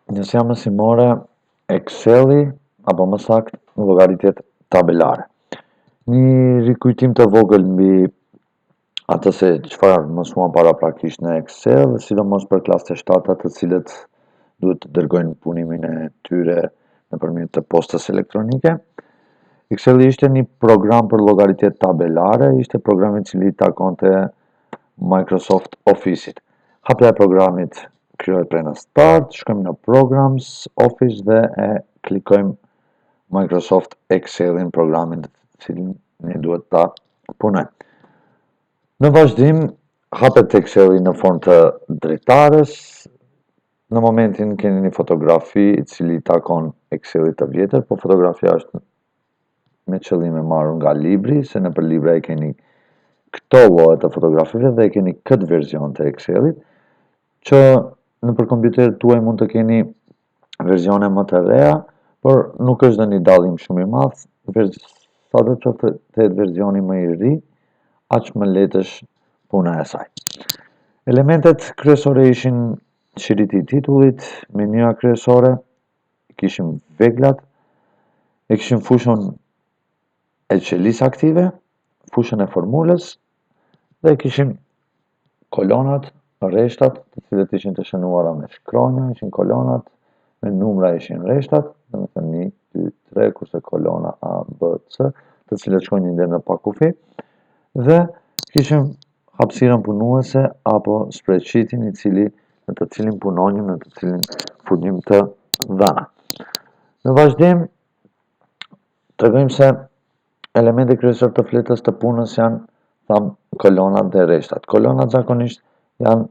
Nëse jam mësimore, Exceli, apo më saktë, llogaritjet tabelare. Një rikujtim të vogël mbi atë se çfarë mësuam paraprakisht në Excel, sidomos për klasë të shtata të cilët duhet të dërgojnë punimin e tyre nëpërmjet të postës elektronike. Exceli ishte një program për llogaritjet tabelare, ishte programi i cili takonte Microsoft Office-it. Hapja e programit kryhet prej në Start, shkojmë në Programs, Office dhe e klikojmë Microsoft Excelin, programin të cilin ne duhet ta punojmë. Në vazhdim, hapet Exceli në formë të dritares. Në momentin keni një fotografi i cili takon Excelit të vjetër, po fotografia është me qëllim e marrur nga libri, se nëpër libra e keni këto lloje të fotografive dhe e keni këtë version të Excelit, që nëpër kompjuterin tuaj mund të keni versione më të reja, por nuk është dhe një dallim shumë i madh, sado qoftë të jetë versioni më i ri, aq më lehtë është puna e saj. Elementet kryesore ishin shiriti i titullit, menua kryesore, kishim veglat, e kishim fushën e qelisë aktive, fushën e formulës dhe kishim kolonat, rreshtat, të cilët ishin të shënuara me shkronja, ishin kolonat, me numra ishin rreshtat, domethënë 1, 2, 3, kurse kolona A, B, C, të cilët shkojnë deri në pakufi, dhe kishim hapësirën punuese apo spreadsheetin i cili në të cilin punonjëm, në të cilin funim të dhëna. Në vazhdim, tregojmë se elementet kryesor të fletës të punës janë, tham, kolonat dhe rreshtat. Kolonat zakonisht janë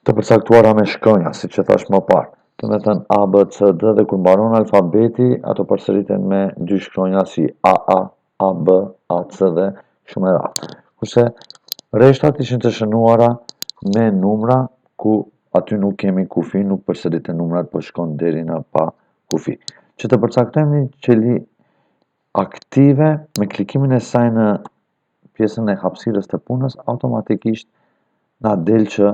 të përcaktuara me shkronja, siç e thash më parë. Do të thënë A, B, C, D dhe kur mbaron alfabeti, ato përsëriten me dy shkronja si AA, AB, AC dhe kështu me radhë. Kurse rreshtat ishin të shënuara me numra ku aty nuk kemi kufi, nuk përsëriten numrat, por shkon deri në pa kufi. Që të përcaktojmë një qeli aktive, me klikimin e saj në pjesën e hapësirës të punës, automatikisht na del që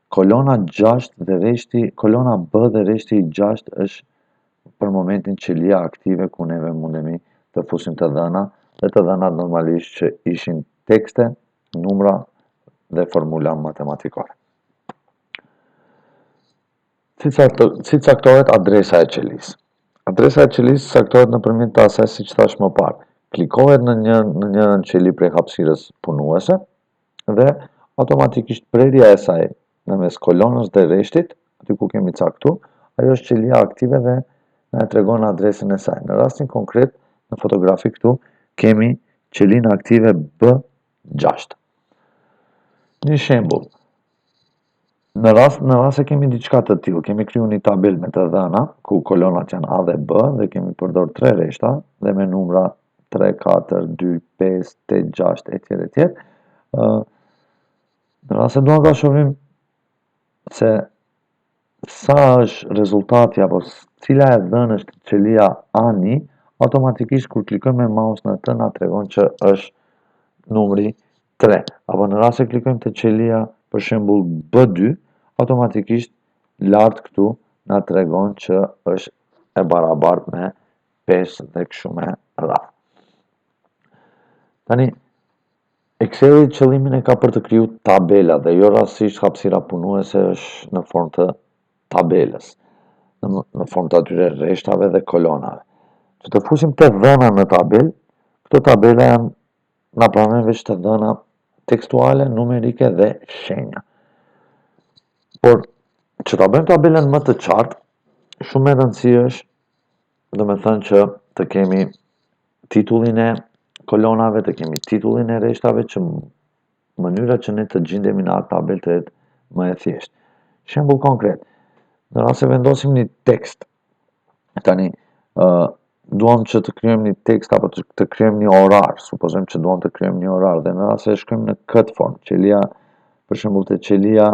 kolona 6 dhe rreshti, kolona B dhe rreshti i 6 është për momentin qelia aktive ku neve mundemi të fusim të dhëna, dhe të dhënat normalisht që ishin tekste, numra dhe formula matematikore. Si caktohet adresa e qelisë? Adresa e qelisë caktohet nëpërmjet të asaj siç thash më parë. Klikohet në njërin qeli prej hapësirës punuese dhe automatikisht prerja e saj nëmes kolonës dhe rreshtit, aty ku kemi caktuar, ajo është qelia aktive dhe na e tregon adresën e saj. Në rastin konkret, në fotografi këtu kemi qelinë aktive B6. Një shembull. Në rast se kemi diçka të tillë, kemi kriju një tabel me të dhëna, ku kolonat janë A dhe B dhe kemi përdor 3 rreshta dhe me numra 3, 4, 2, 5, 8, 6 etj etj. Në rast se duam ta shohim se sa është rezultati apo cila e dhënë është qelia A1, automatikisht kur klikojmë me mouse në të na tregon që është numri 3. Apo në rast se klikojmë te qelia për shembull B2, automatikisht lart këtu na tregon që është e barabartë me 5 dhe kështu me radhë. Tani, Exceli qëllimin e ka për të kriju tabela dhe jo rastësisht hapësira punuese është në formë të tabelës, në formë të atyre rreshtave dhe kolonave. Që të fusim të dhëna në tabel, këto tabela janë na pranojnë veç të dhëna tekstuale, numerike dhe shenja. Por, që ta bëjmë tabelën më të qartë, shumë e rëndësishme është, do me thënë që të kemi titullin e kolonave, të kemi titullin e rreshtave, që mënyra që ne të gjendemi në atë tabel të jetë më e thjeshtë. Shembull konkret, në rast se vendosim një tekst, tani duam që të krijojmë një tekst apo të krijojmë një orar, supozojmë që duam të krijojmë një orar dhe në rast se shkojmë në këtë formë, qelia, për shembull te qelia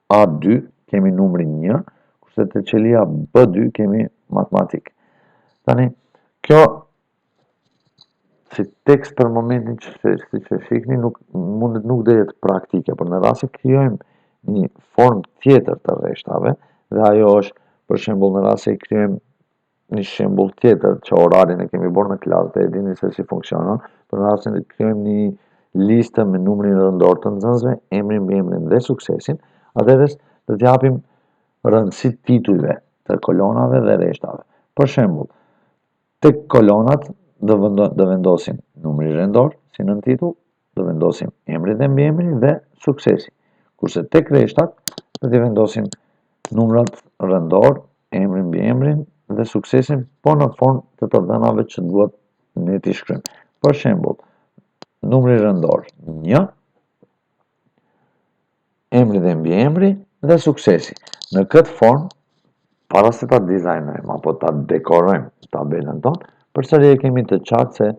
A2 kemi numrin 1, kurse te qelia B2 kemi matematik. Tani, kjo si tekst për momentin që siç e shihni nuk do jetë praktike, por në rast se krijojmë një formë tjetër të rreshtave dhe ajo është, për shembull, në rast se i kryejmë një shembull tjetër që orarin e kemi bërë në klasë dhe e dini se si funksionon, për në rastin e kryejmë një listë me numrin rëndor të nxënësve, emrin, mbiemrin dhe suksesin, atëherë do t'japim rëndësi titujve të kolonave dhe rreshtave. Për shembull, tek kolonat do vendosim numri rëndor si nën titull, do vendosim emrin dhe mbiemrin dhe suksesi. Kurse tek rreshtat do t'i vendosim numrat rëndor, emrin, mbiemrin dhe suksesin, po në formë të të dhënave që duhet ne t'i shkryjmë. Për shembull, numri rëndor 1, emri dhe mbiemri dhe suksesi. Në këtë formë, para se ta dizajnojmë apo ta dekorojmë tabelën tonë, përsëri e kemi të qartë se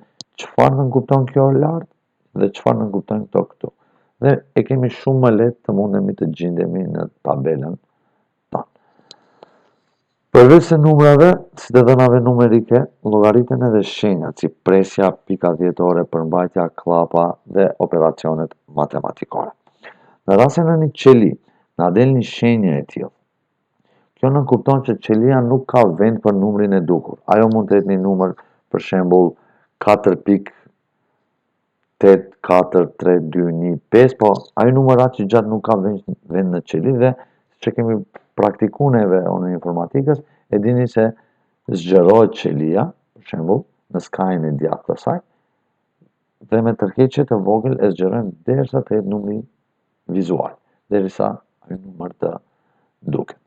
çfarë nënkupton kjo lart dhe çfarë nënkupton këto këtu. Dhe e kemi shumë më lehtë të mundemi të gjendemi në tabelën tonë. Përveç se numrave, si të dhënave numerike, llogariten edhe shenjat si presja, pika dhjetore, përmbajtja, klapa dhe operacionet matematikore. Në rastin e një qeli, na del një shenjë e tillë. Kjo nënkupton që qelia nuk ka vend për numrin e dukur. Ajo mund të jetë një numër, për shembull 4.84321, po ai numërat që gjatë nuk ka vend në qeli dhe që kemi praktiku neve në informatikës, e dini se zgjerohet qelia, për shembull, në skajin e djathtë të saj, dhe me tërheqje të vogël e zgjerojmë derisa të jetë numri vizual, derisa ai numër të duket.